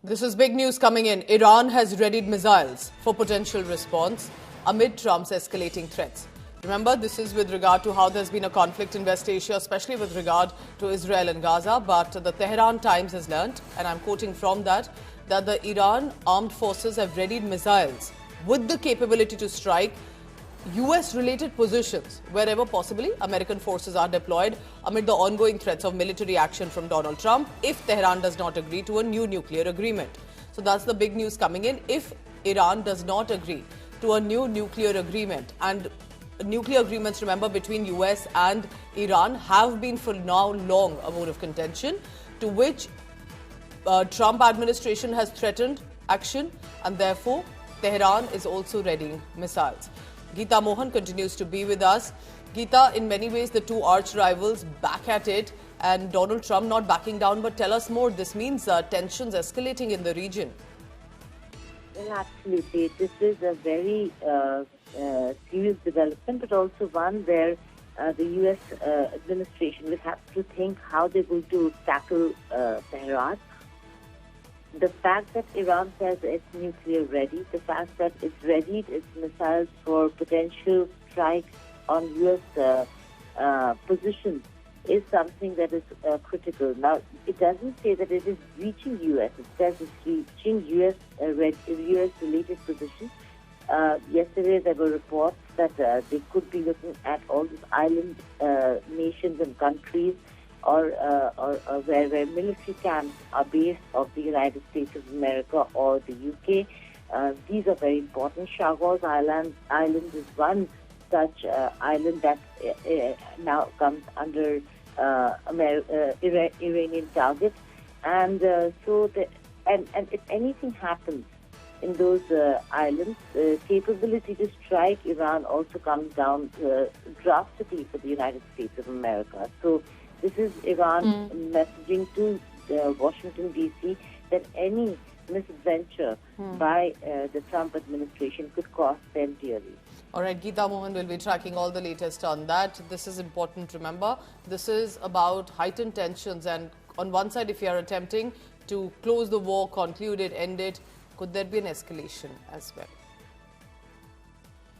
This is big news coming in. Iran has readied missiles for potential response amid Trump's escalating threats. Remember, this is with regard to how there's been a conflict in West Asia, especially with regard to Israel and Gaza. But the Tehran Times has learnt, and I'm quoting from that the Iran armed forces have readied missiles with the capability to strike US-related positions wherever possibly American forces are deployed amid the ongoing threats of military action from Donald Trump if Tehran does not agree to a new nuclear agreement. So that's the big news coming in. If Iran does not agree to a new nuclear agreement, and nuclear agreements, remember, between US and Iran have been for now long a bone of contention, to which Trump administration has threatened action, and therefore Tehran is also readying missiles. Geeta Mohan continues to be with us. Geeta, in many ways, the two arch rivals back at it, and Donald Trump not backing down. But tell us more. This means tensions escalating in the region. Well, absolutely. This is a very serious development, but also one where the U.S. administration will have to think how they're going to tackle Tehran. The fact that Iran says it's nuclear ready, the fact that it's readied its missiles for potential strikes on U.S. Positions is something that is critical. Now, it doesn't say that it is reaching U.S. It says it's reaching U.S.-related positions. Yesterday, there were reports that they could be looking at all these island nations and countries or where military camps are based of the United States of America or the UK. These are very important. Chagos Island is one such island that now comes under Iranian target. And and if anything happens in those islands, capability to strike Iran also comes down drastically for the United States of America. So this is Iran messaging to Washington, D.C. that any misadventure by the Trump administration could cost them dearly. All right, Geeta Mohan will be tracking all the latest on that. This is important, remember. This is about heightened tensions, and on one side, if you are attempting to close the war, conclude it, end it, could there be an escalation as well?